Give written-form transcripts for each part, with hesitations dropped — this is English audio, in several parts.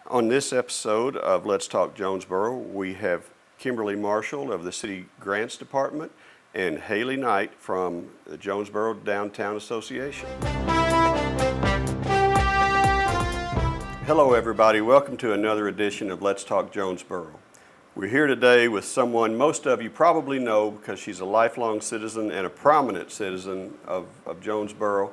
On this episode of Let's Talk Jonesboro, we have Kimberly Marshall of the City Grants Department and Hailey Knight from the Jonesboro Downtown Association. Hello everybody, welcome to another edition of Let's Talk Jonesboro. We're here today with someone most of you probably know because she's a lifelong citizen and a prominent citizen of Jonesboro.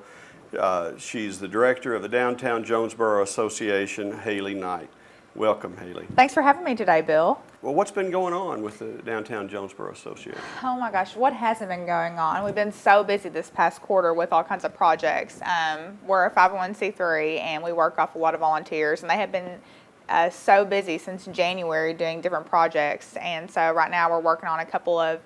She's the director of the Downtown Jonesboro Association, Hailey Knight. Welcome, Hailey. Thanks for having me today, Bill. Well, what's been going on with the Downtown Jonesboro Association? Oh my gosh, what hasn't been going on? We've been so busy this past quarter with all kinds of projects. We're a 501c3 and we work off a lot of volunteers, and they have been so busy since January doing different projects. And so right now we're working on a couple of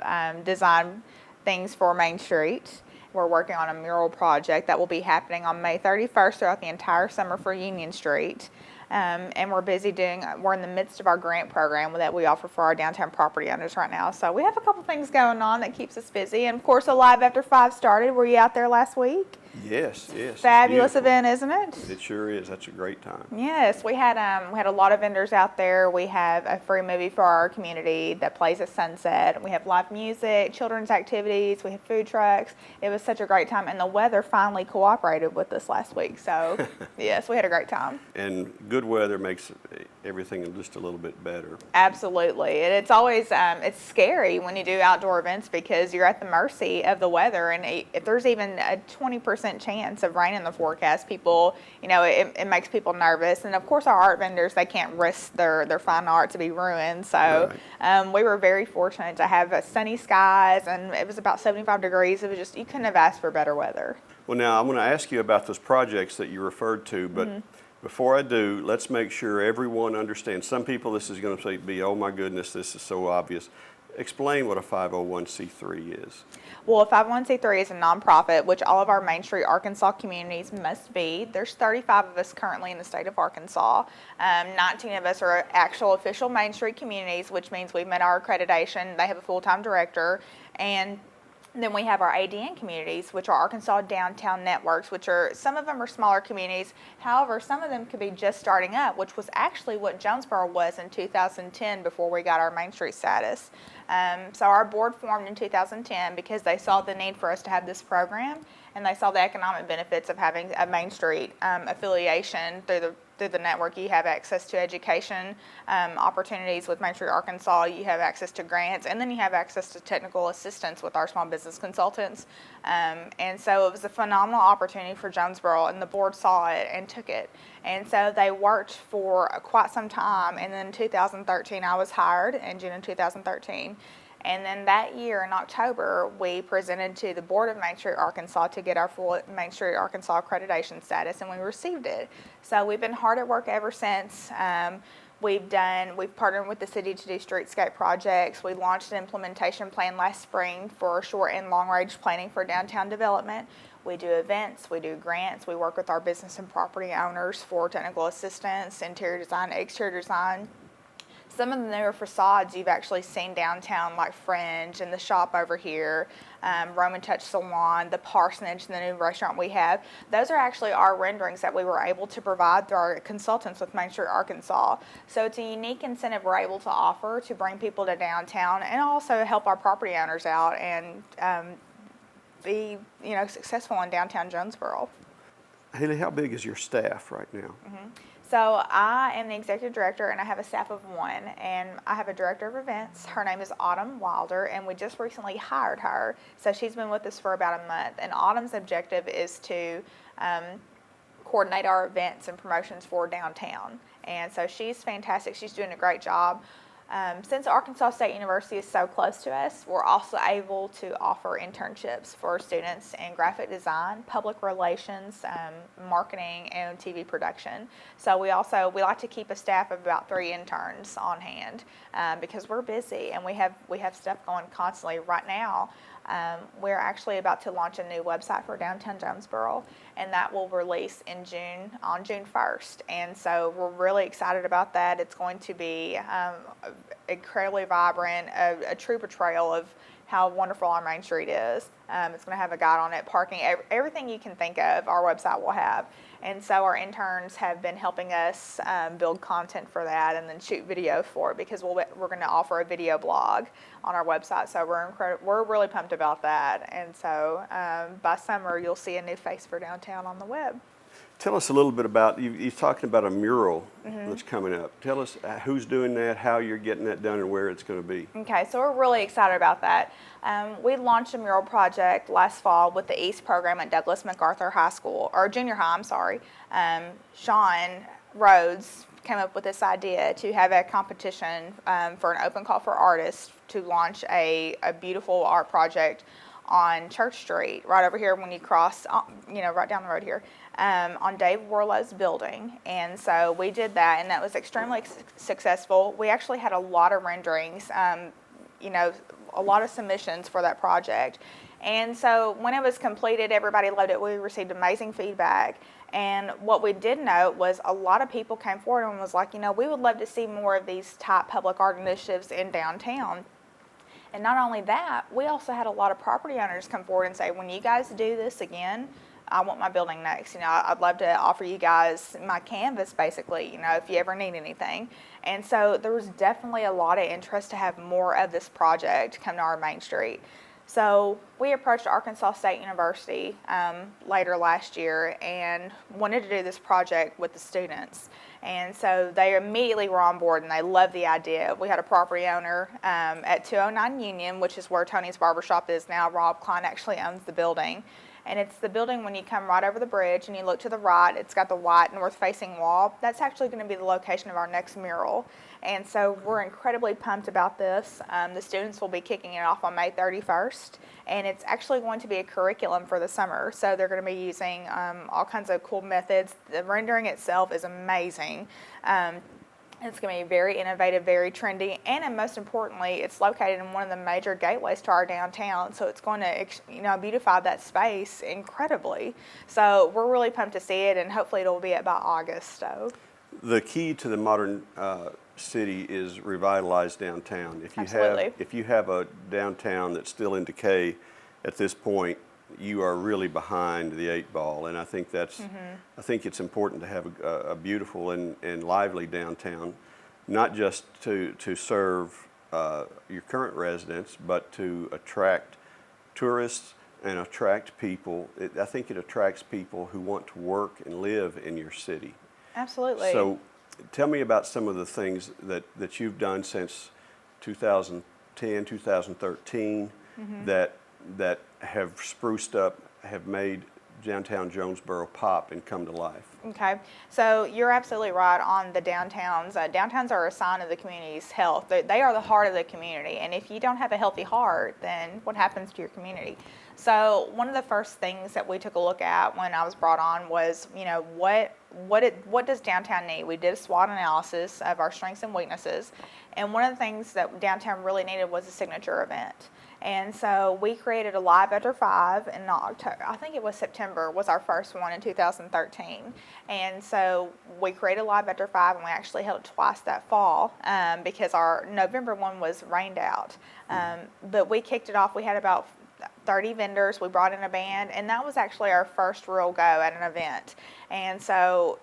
design things for Main Street. We're working on a mural project that will be happening on May 31st throughout the entire summer for Union Street. And we're in the midst of our grant program that we offer for our downtown property owners right now. So we have a couple things going on that keeps us busy. And of course, Alive After 5 started. Were you out there last week? Yes. Fabulous event, isn't it? It sure is. That's a great time. Yes, we had a lot of vendors out there. We have a free movie for our community that plays at sunset. We have live music, children's activities. We have food trucks. It was such a great time, and the weather finally cooperated with us last week. So, yes, we had a great time. And good weather makes everything just a little bit better. Absolutely, and it's always it's scary when you do outdoor events because you're at the mercy of the weather, and if there's even a 20% chance of rain in the forecast, people, it makes people nervous. And of course, our art vendors, they can't risk their fine art to be ruined. So we were very fortunate to have sunny skies, and it was about 75 degrees. It was just, you couldn't have asked for better weather. Well, now I'm going to ask you about those projects that you referred to, but before I do, let's make sure everyone understands. Some people, this is going to be, oh my goodness, this is so obvious. Explain what a 501c3 is. Well, a 501c3 is a nonprofit, which all of our Main Street, Arkansas communities must be. There's 35 of us currently in the state of Arkansas. 19 of us are actual official Main Street communities, which means we've met our accreditation. They have a full-time director. And then we have our ADN communities, which are Arkansas Downtown Networks, some of them are smaller communities. However, some of them could be just starting up, which was actually what Jonesboro was in 2010 before we got our Main Street status. So our board formed in 2010 because they saw the need for us to have this program, and they saw the economic benefits of having a Main Street affiliation through the network. You have access to education opportunities with Main Street Arkansas. You have access to grants, and then you have access to technical assistance with our small business consultants. And so it was a phenomenal opportunity for Jonesboro, and the board saw it and took it. And so they worked for quite some time, and then in 2013 I was hired in June of 2013. And then that year in October, we presented to the Board of Main Street Arkansas to get our full Main Street Arkansas accreditation status, and we received it. So we've been hard at work ever since. We've partnered with the city to do streetscape projects. We launched an implementation plan last spring for short and long range planning for downtown development. We do events, we do grants, we work with our business and property owners for technical assistance, interior design, exterior design. Some of the newer facades you've actually seen downtown, like Fringe and the shop over here, Roman Touch Salon, the Parsonage, and the new restaurant we have. Those are actually our renderings that we were able to provide through our consultants with Main Street Arkansas. So it's a unique incentive we're able to offer to bring people to downtown and also help our property owners out and be successful in downtown Jonesboro. Hailey, how big is your staff right now? So I am the executive director, and I have a staff of one, and I have a director of events. Her name is Autumn Wilder, and we just recently hired her. So she's been with us for about a month, and Autumn's objective is to coordinate our events and promotions for downtown. And so she's fantastic. She's doing a great job. Since Arkansas State University is so close to us, we're also able to offer internships for students in graphic design, public relations, marketing, and TV production. So we like to keep a staff of about 3 interns on hand because we're busy and we have stuff going constantly. Right now, we're actually about to launch a new website for downtown Jonesboro, and that will release on June 1st. And so we're really excited about that. It's going to be incredibly vibrant, a true portrayal of how wonderful our Main Street is. It's going to have a guide on it, parking, everything you can think of, our website will have. And so our interns have been helping us build content for that and then shoot video for it, because we're going to offer a video blog on our website. So we're really pumped about that. And so by summer, you'll see a new face for downtown on the web. Tell us a little bit about, you're talking about a mural that's coming up. Tell us who's doing that, how you're getting that done, and where it's going to be. Okay, so we're really excited about that. We launched a mural project last fall with the East program at Douglas MacArthur High School, or Junior High, I'm sorry. Sean Rhodes came up with this idea to have a competition for an open call for artists to launch a beautiful art project on Church Street, right over here when you cross, right down the road here, on Dave Warlow's building. And so we did that, and that was extremely successful. We actually had a lot of renderings, a lot of submissions for that project. And so when it was completed, everybody loved it. We received amazing feedback. And what we did note was a lot of people came forward and was like, we would love to see more of these type public art initiatives in downtown. And not only that, we also had a lot of property owners come forward and say, when you guys do this again, I want my building next. I'd love to offer you guys my canvas, basically, if you ever need anything. And so there was definitely a lot of interest to have more of this project come to our Main Street. So we approached Arkansas State University later last year and wanted to do this project with the students. And so they immediately were on board and they loved the idea. We had a property owner at 209 Union, which is where Tony's Barbershop is now. Rob Klein actually owns the building. And it's the building when you come right over the bridge and you look to the right, it's got the white north-facing wall. That's actually going to be the location of our next mural. And so we're incredibly pumped about this. The students will be kicking it off on May 31st, and it's actually going to be a curriculum for the summer. So they're going to be using all kinds of cool methods. The rendering itself is amazing. It's going to be very innovative, very trendy, and most importantly, it's located in one of the major gateways to our downtown, so it's going to beautify that space incredibly. So we're really pumped to see it, and hopefully it'll be by August. So the key to the modern city is revitalized downtown. If you have a downtown that's still in decay at this point, you are really behind the eight ball, and I think I think it's important to have a beautiful and lively downtown, not just to serve your current residents, but to attract tourists and attract people. I think it attracts people who want to work and live in your city. Absolutely. So tell me about some of the things that you've done since 2010, 2013 that have spruced up, have made downtown Jonesboro pop and come to life. Okay, so you're absolutely right on the downtowns. Downtowns are a sign of the community's health. They are the heart of the community, and if you don't have a healthy heart, then what happens to your community? So one of the first things that we took a look at when I was brought on was, what does downtown need? We did a SWOT analysis of our strengths and weaknesses, and one of the things that downtown really needed was a signature event. And so we created a Live After 5 in October, I think it was September, was our first one in 2013. And so we created Live After 5, and we actually held it twice that fall because our November one was rained out. But we kicked it off. We had about 30 vendors. We brought in a band, and that was actually our first real go at an event. And so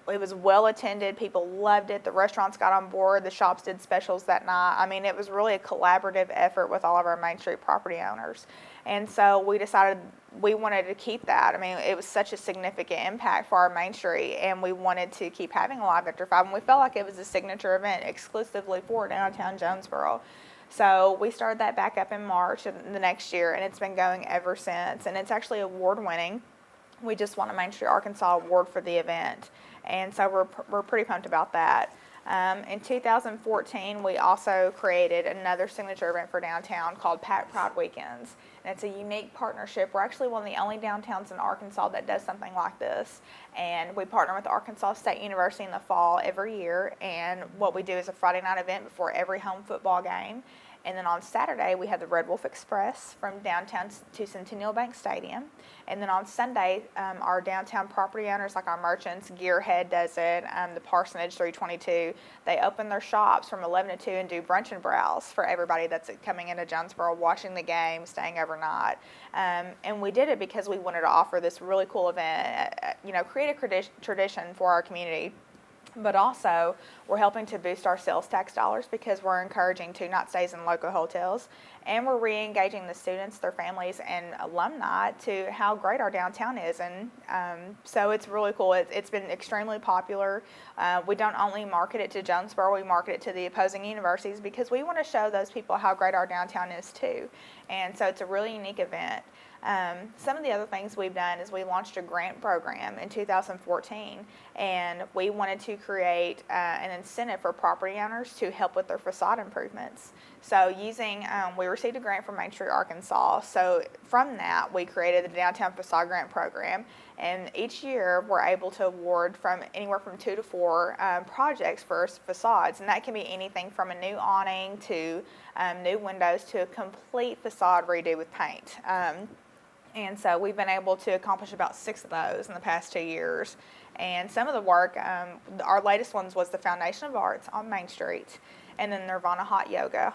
it was well attended. People loved it. The restaurants got on board. The shops did specials that night. I mean, it was really a collaborative effort with all of our Main Street property owners. And so we decided we wanted to keep that. I mean, it was such a significant impact for our Main Street, and we wanted to keep having a Live After 5, and we felt like it was a signature event exclusively for downtown Jonesboro. So we started that back up in March of the next year, and it's been going ever since. And it's actually award-winning. We just won a Main Street Arkansas award for the event. And so we're pretty pumped about that. In 2014, we also created another signature event for downtown called Pack Pride Weekends. And it's a unique partnership. We're actually one of the only downtowns in Arkansas that does something like this. And we partner with Arkansas State University in the fall every year. And what we do is a Friday night event before every home football game. And then on Saturday, we have the Red Wolf Express from downtown to Centennial Bank Stadium. And then on Sunday, our downtown property owners, like our merchants, Gearhead does it, the Parsonage 322, they open their shops from 11 to 2 and do brunch and browse for everybody that's coming into Jonesboro, watching the game, staying overnight. And we did it because we wanted to offer this really cool event, create a tradition for our community. But also, we're helping to boost our sales tax dollars because we're encouraging 2-night stays in local hotels, and we're re-engaging the students, their families, and alumni to how great our downtown is. And so it's really cool. It's been extremely popular. We don't only market it to Jonesboro, we market it to the opposing universities because we want to show those people how great our downtown is too. And so it's a really unique event. Some of the other things we've done is we launched a grant program in 2014, and we wanted to create an incentive for property owners to help with their facade improvements. So we received a grant from Main Street, Arkansas. So from that, we created the Downtown Facade Grant Program, and each year we're able to award from anywhere from 2 to 4 projects for facades, and that can be anything from a new awning to new windows to a complete facade redo with paint. And so we've been able to accomplish about 6 of those in the past 2 years. And some of the work, our latest ones was the Foundation of Arts on Main Street, and then Nirvana Hot Yoga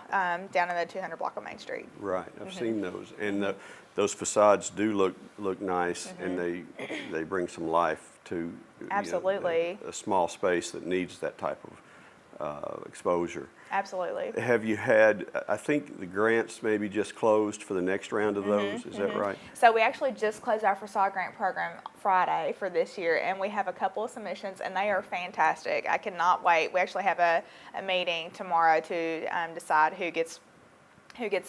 down in the 200 block of Main Street. Right, I've seen those, and those facades do look nice, and they bring some life to Absolutely. A small space that needs that type of exposure. Absolutely. Have you had, I think the grants maybe just closed for the next round of those, is that right? So we actually just closed our facade grant program Friday for this year, and we have a couple of submissions, and they are fantastic. I cannot wait. We actually have a meeting tomorrow to decide who gets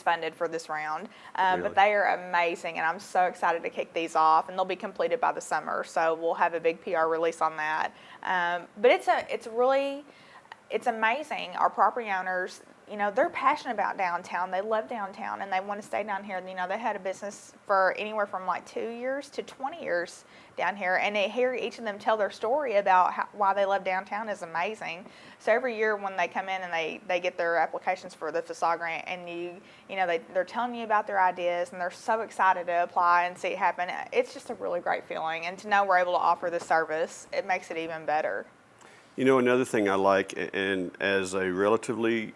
funded for this round. Really? But they are amazing, and I'm so excited to kick these off, and they'll be completed by the summer, so we'll have a big PR release on that. But it's amazing. Our property owners, they're passionate about downtown. They love downtown, and they want to stay down here. They had a business for anywhere from like 2 years to 20 years down here, and to hear each of them tell their story about why they love downtown is amazing. So every year when they come in and they get their applications for the facade grant, and they're telling you about their ideas, and they're so excited to apply and see it happen. It's just a really great feeling, and to know we're able to offer this service, it makes it even better. Another thing I like, and as a relatively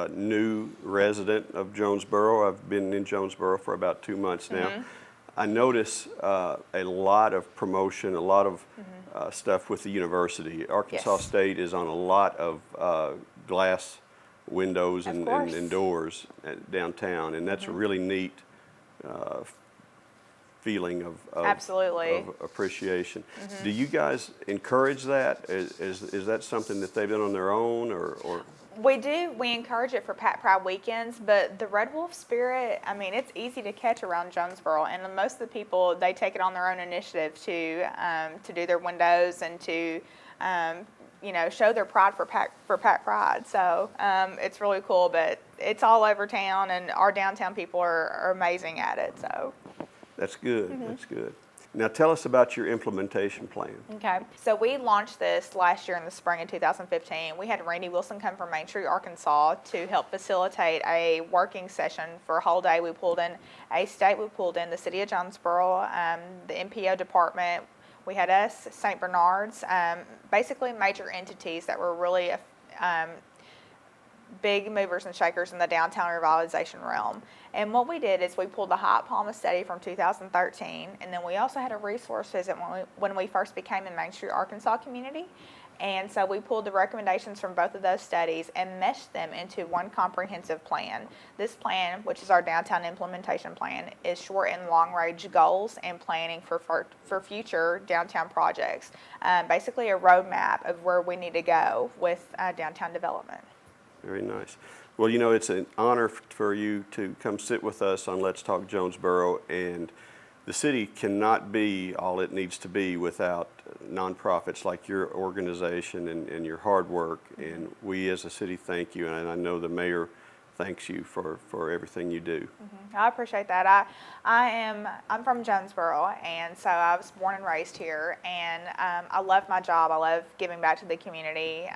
new resident of Jonesboro, I've been in Jonesboro for about 2 months now, I notice a lot of promotion, a lot of stuff with the university. Arkansas State is on a lot of glass windows and doors downtown, and that's a really neat feeling of Absolutely. of appreciation. Do you guys encourage that? Is that something that they've done on their own, or? We do. We encourage it for Pat Pride weekends, but the Red Wolf spirit, it's easy to catch around Jonesboro, and most of the people, they take it on their own initiative to do their windows and to show their pride for Pat Pride. So it's really cool, but it's all over town, and our downtown people are amazing at it. So. That's good. That's good. Now tell us about your implementation plan. Okay. So we launched this last year in the spring of 2015. We had Randy Wilson come from Main Street, Arkansas to help facilitate a working session for a whole day. We pulled in A-State, we pulled in the City of Jonesboro, the MPO department. We had us, St. Bernard's, basically major entities that were really big movers and shakers in the downtown revitalization realm. And what we did is we pulled the Hyatt Palma study from 2013, and then we also had a resource visit when we first became a Main Street, Arkansas community. And so we pulled the recommendations from both of those studies and meshed them into one comprehensive plan. This plan, which is our downtown implementation plan, is short and long range goals and planning for future downtown projects. Basically a roadmap of where we need to go with downtown development. Very nice. Well, it's an honor for you to come sit with us on Let's Talk Jonesboro, and the city cannot be all it needs to be without nonprofits like your organization and your hard work, and we as a city thank you, and I know the mayor thanks you for everything you do. I appreciate that. I'm from Jonesboro, and so I was born and raised here, and I love my job. I love giving back to the community.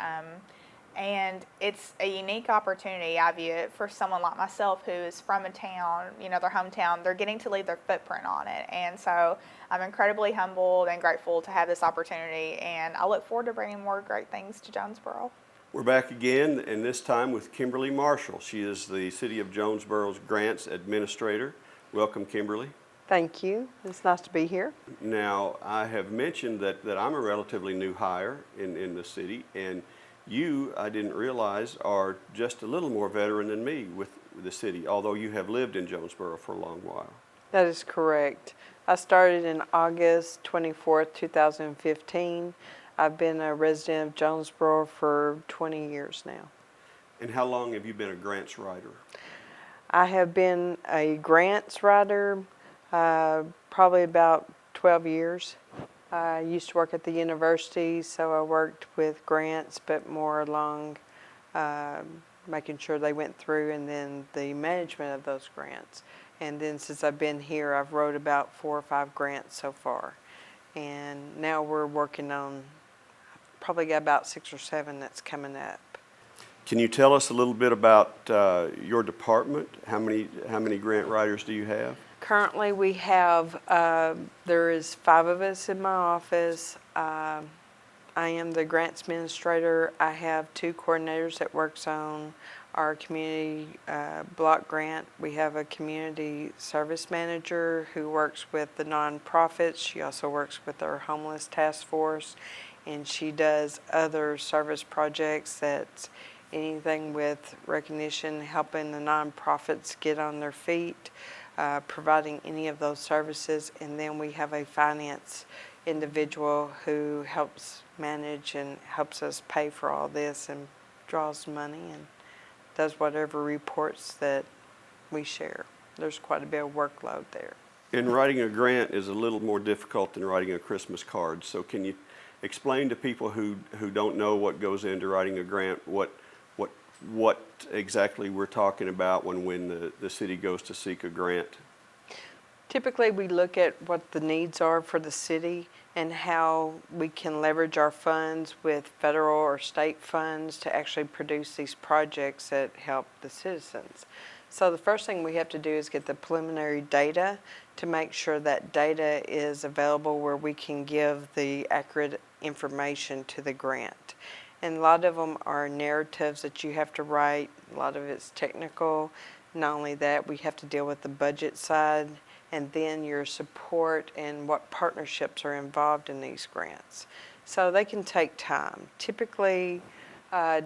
And it's a unique opportunity, I view it, for someone like myself who is from a town, their hometown. They're getting to leave their footprint on it. And so I'm incredibly humbled and grateful to have this opportunity. And I look forward to bringing more great things to Jonesboro. We're back again, and this time with Kimberly Marshall. She is the City of Jonesboro's Grants Administrator. Welcome, Kimberly. Thank you. It's nice to be here. Now, I have mentioned that I'm a relatively new hire in the city, and you, I didn't realize, are just a little more veteran than me with the city, although you have lived in Jonesboro for a long while. That is correct. I started in August 24th, 2015. I've been a resident of Jonesboro for 20 years now. And how long have you been a grants writer? I have been a grants writer probably about 12 years. I used to work at the university, so I worked with grants, but more along making sure they went through and then the management of those grants. And then since I've been here, I've wrote about 4 or 5 grants so far. And now we're working on, probably got about 6 or 7 that's coming up. Can you tell us a little bit about your department? How many grant writers do you have? Currently we have, there is 5 of us in my office. I am the grants administrator. I have 2 coordinators that works on our community block grant. We have a community service manager who works with the nonprofits. She also works with our homeless task force, and she does other service projects that's anything with recognition, helping the nonprofits get on their feet, providing any of those services. And then we have a finance individual who helps manage and helps us pay for all this and draws money and does whatever reports that we share. There's quite a bit of workload there. And writing a grant is a little more difficult than writing a Christmas card. So can you explain to people who don't know what goes into writing a grant, what exactly we're talking about when the city goes to seek a grant? Typically, we look at what the needs are for the city and how we can leverage our funds with federal or state funds to actually produce these projects that help the citizens. So the first thing we have to do is get the preliminary data to make sure that data is available where we can give the accurate information to the grant. And a lot of them are narratives that you have to write. A lot of it's technical. Not only that, we have to deal with the budget side and then your support and what partnerships are involved in these grants. So they can take time. Typically,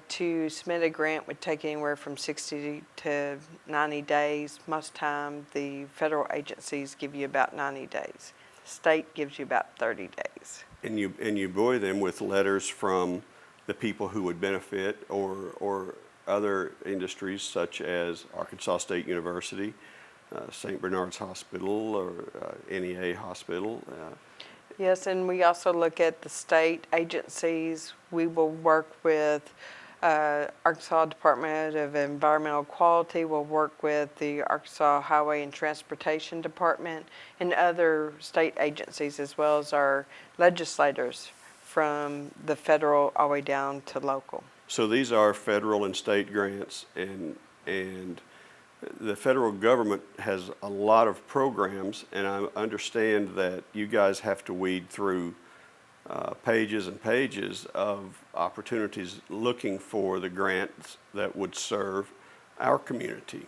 to submit a grant would take anywhere from 60 to 90 days. Most time, the federal agencies give you about 90 days. State gives you about 30 days. And you buoy them with letters from the people who would benefit, or other industries such as Arkansas State University, St. Bernard's Hospital, or NEA Hospital. Yes, and we also look at the state agencies. We will work with Arkansas Department of Environmental Quality. We'll work with the Arkansas Highway and Transportation Department and other state agencies, as well as our legislators from the federal all the way down to local. So these are federal and state grants, and the federal government has a lot of programs, and I understand that you guys have to weed through pages and pages of opportunities looking for the grants that would serve our community.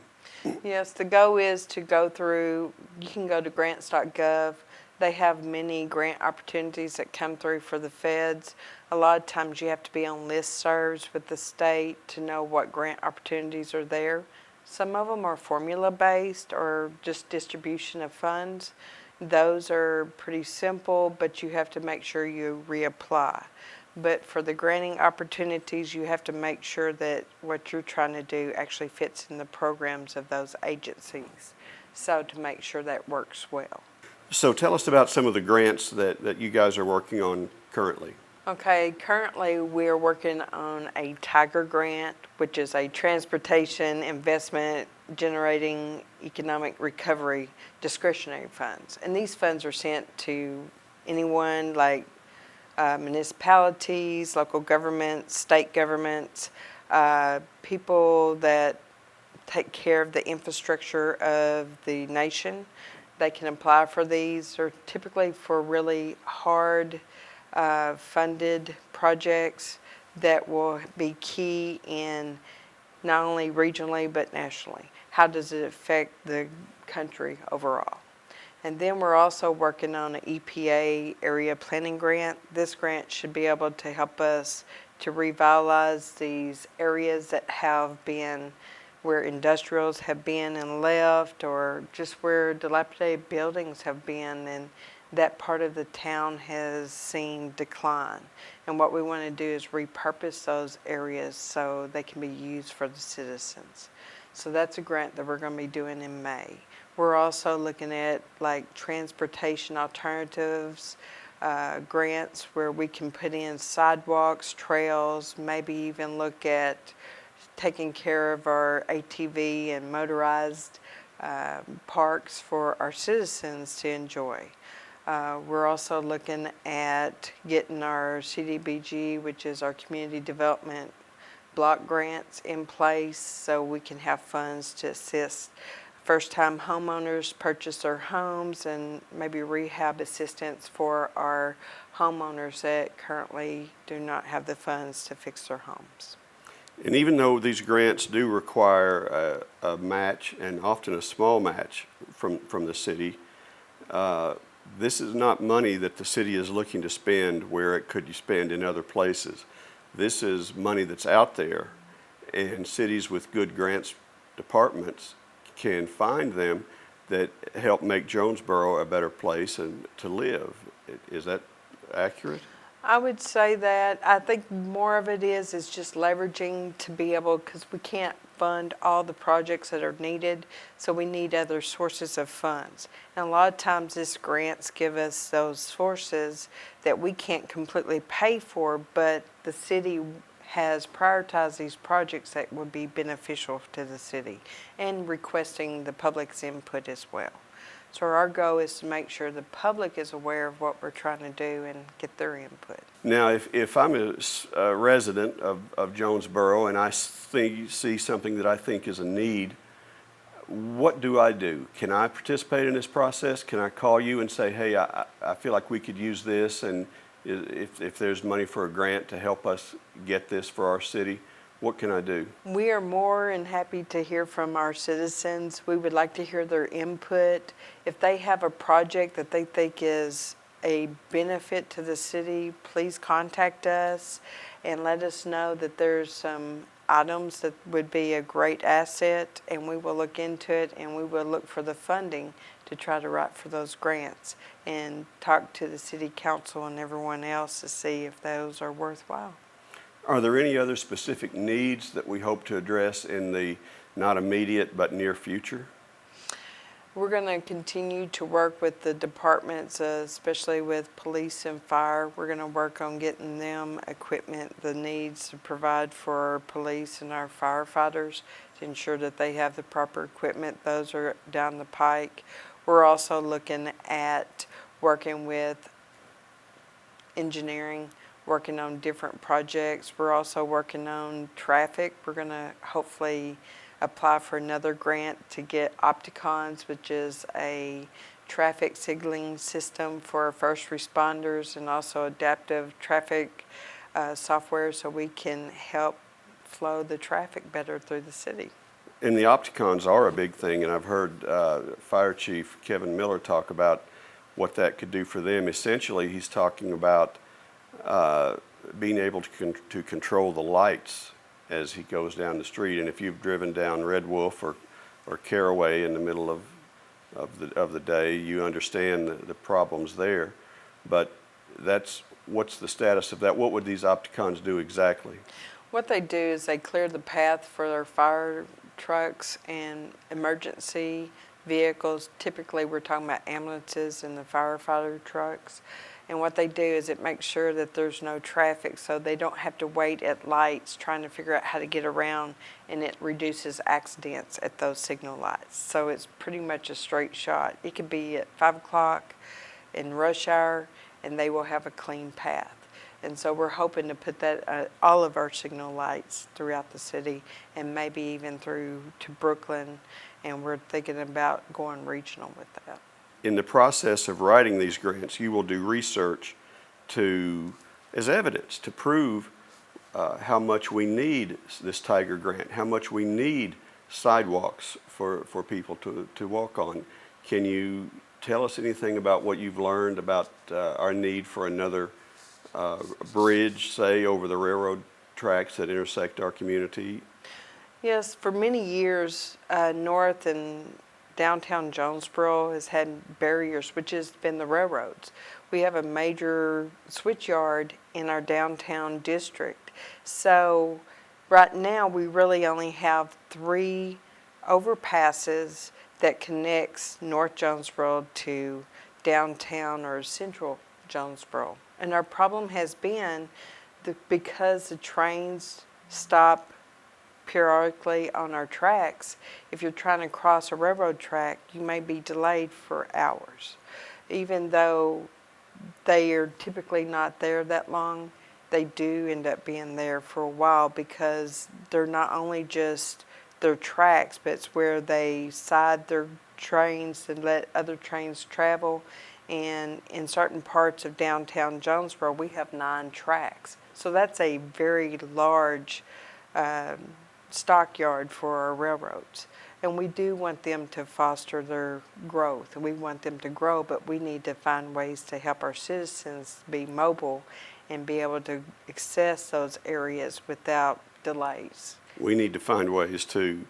Yes, the goal is to go through, you can go to grants.gov. They have many grant opportunities that come through for the feds. A lot of times you have to be on listservs with the state to know what grant opportunities are there. Some of them are formula-based or just distribution of funds. Those are pretty simple, but you have to make sure you reapply. But for the granting opportunities, you have to make sure that what you're trying to do actually fits in the programs of those agencies. So to make sure that works well. So tell us about some of the grants that you guys are working on currently. Okay, currently we're working on a Tiger grant, which is a transportation investment generating economic recovery discretionary funds. And these funds are sent to anyone like municipalities, local governments, state governments, people that take care of the infrastructure of the nation. They can apply for these. They're typically for really hard funded projects that will be key in not only regionally but nationally. How does it affect the country overall? And then we're also working on an EPA area planning grant. This grant should be able to help us to revitalize these areas that have been where industrials have been and left, or just where dilapidated buildings have been, and that part of the town has seen decline. And what we want to do is repurpose those areas so they can be used for the citizens. So that's a grant that we're going to be doing in May. We're also looking at like transportation alternatives, grants where we can put in sidewalks, trails, maybe even look at taking care of our ATV and motorized parks for our citizens to enjoy. We're also looking at getting our CDBG, which is our community development block grants, in place so we can have funds to assist first-time homeowners purchase their homes, and maybe rehab assistance for our homeowners that currently do not have the funds to fix their homes. And even though these grants do require a match, and often a small match from the city, this is not money that the city is looking to spend where it could be spent in other places. This is money that's out there, and cities with good grants departments can find them that help make Jonesboro a better place and to live. Is that accurate? I would say that. I think more of it is just leveraging to be able, because we can't fund all the projects that are needed, so we need other sources of funds. And a lot of times these grants give us those sources that we can't completely pay for, but the city has prioritized these projects that would be beneficial to the city, and requesting the public's input as well. So our goal is to make sure the public is aware of what we're trying to do and get their input. Now, if I'm a resident of Jonesboro and I see something that I think is a need, what do I do? Can I participate in this process? Can I call you and say, hey, I feel like we could use this, and if there's money for a grant to help us get this for our city, what can I do? We are more than happy to hear from our citizens. We would like to hear their input. If they have a project that they think is a benefit to the city, please contact us and let us know that there's some items that would be a great asset, and we will look into it, and we will look for the funding to try to write for those grants and talk to the city council and everyone else to see if those are worthwhile. Are there any other specific needs that we hope to address in the not immediate but near future? We're going to continue to work with the departments, especially with police and fire. We're going to work on getting them equipment, the needs to provide for our police and our firefighters to ensure that they have the proper equipment. Those are down the pike. We're also looking at working with engineering, working on different projects. We're also working on traffic. We're going to hopefully apply for another grant to get Opticons, which is a traffic signaling system for our first responders, and also adaptive traffic software so we can help flow the traffic better through the city. And the Opticons are a big thing, and I've heard Fire Chief Kevin Miller talk about what that could do for them. Essentially, he's talking about being able to control the lights as he goes down the street. And if you've driven down Red Wolf or Caraway in the middle of the day, you understand the problems there. But what's the status of that? What would these Opticons do exactly? What they do is they clear the path for their fire trucks and emergency vehicles. Typically we're talking about ambulances and the firefighter trucks. And what they do is it makes sure that there's no traffic, so they don't have to wait at lights trying to figure out how to get around, and it reduces accidents at those signal lights. So it's pretty much a straight shot. It could be at 5 o'clock in rush hour, and they will have a clean path. And so we're hoping to put that, all of our signal lights throughout the city and maybe even through to Brooklyn. And we're thinking about going regional with that. In the process of writing these grants, you will do research as evidence to prove how much we need this Tiger grant, how much we need sidewalks for people to walk on. Can you tell us anything about what you've learned about our need for another bridge, say, over the railroad tracks that intersect our community? Yes, for many years, north and downtown Jonesboro has had barriers, which has been the railroads. We have a major switch yard in our downtown district. So right now we really only have 3 overpasses that connects North Jonesboro to downtown or central Jonesboro. And our problem has been because the trains stop periodically on our tracks, if you're trying to cross a railroad track, you may be delayed for hours. Even though they are typically not there that long, they do end up being there for a while because they're not only just their tracks, but it's where they side their trains and let other trains travel. And in certain parts of downtown Jonesboro, we have 9 tracks. So that's a very large stockyard for our railroads. And we do want them to foster their growth. We want them to grow, but we need to find ways to help our citizens be mobile and be able to access those areas without delays. We need to find ways to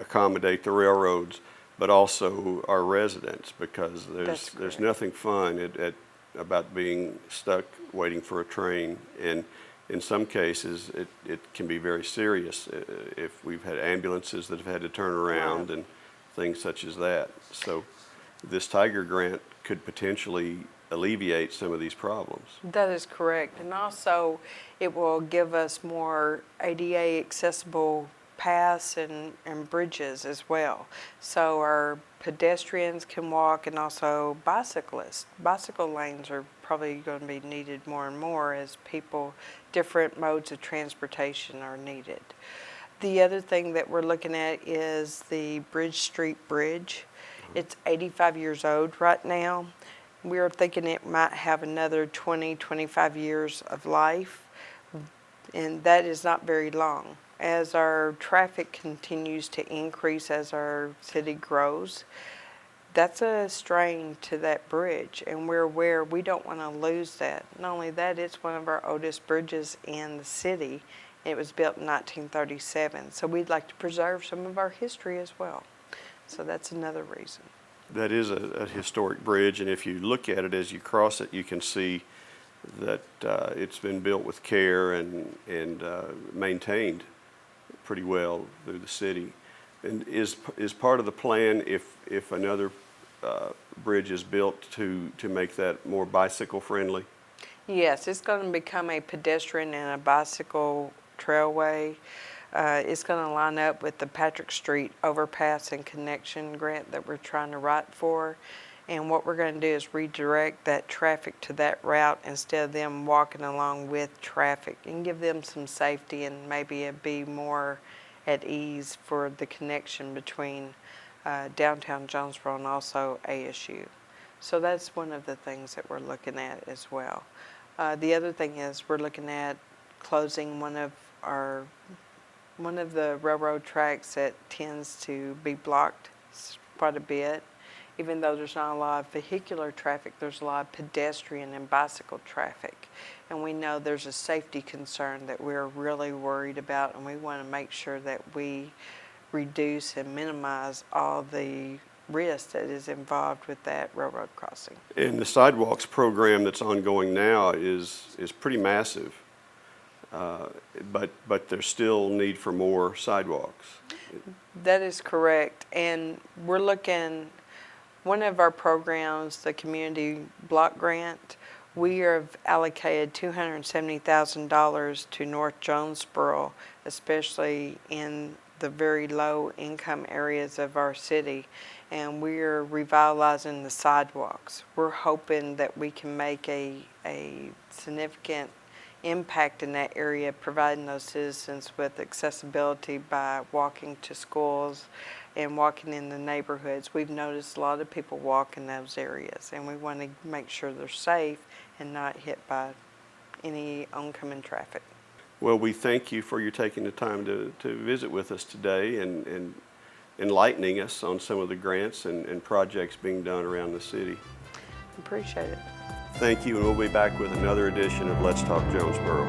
accommodate the railroads, but also our residents, because there's nothing fun about being stuck waiting for a train. And in some cases, it can be very serious if we've had ambulances that have had to turn around and things such as that. So this Tiger grant could potentially alleviate some of these problems. That is correct. And also, it will give us more ADA accessible paths and bridges as well. So our pedestrians can walk, and also bicyclists. Bicycle lanes are probably going to be needed more and more as different modes of transportation are needed. The other thing that we're looking at is the Bridge Street Bridge. It's 85 years old right now. We're thinking it might have another 20-25 years of life, and that is not very long. As our traffic continues to increase, as our city grows, that's a strain to that bridge, and we're aware we don't want to lose that. Not only that, it's one of our oldest bridges in the city. It was built in 1937, so we'd like to preserve some of our history as well. So that's another reason. That is a historic bridge, and if you look at it as you cross it, you can see that it's been built with care and maintained pretty well through the city. And is part of the plan, if another bridge is built, to make that more bicycle friendly? Yes, it's going to become a pedestrian and a bicycle trailway. It's going to line up with the Patrick Street overpass and connection grant that we're trying to write for. And what we're going to do is redirect that traffic to that route instead of them walking along with traffic, and give them some safety, and maybe it be more at ease for the connection between downtown Jonesboro and also ASU. So that's one of the things that we're looking at as well. The other thing is we're looking at closing one of the railroad tracks that tends to be blocked quite a bit. Even though there's not a lot of vehicular traffic, there's a lot of pedestrian and bicycle traffic. And we know there's a safety concern that we're really worried about, and we want to make sure that we reduce and minimize all the risk that is involved with that railroad crossing. And the sidewalks program that's ongoing now is pretty massive, but there's still need for more sidewalks. That is correct. And we're looking, one of our programs, the Community Block Grant, we have allocated $270,000 to North Jonesboro, especially in the very low income areas of our city, and we're revitalizing the sidewalks. We're hoping that we can make a significant impact in that area, providing those citizens with accessibility by walking to schools and walking in the neighborhoods. We've noticed a lot of people walk in those areas, and we want to make sure they're safe and not hit by any oncoming traffic. Well, we thank you for your taking the time to visit with us today and enlightening us on some of the grants and projects being done around the city. Appreciate it. Thank you, and we'll be back with another edition of Let's Talk Jonesboro.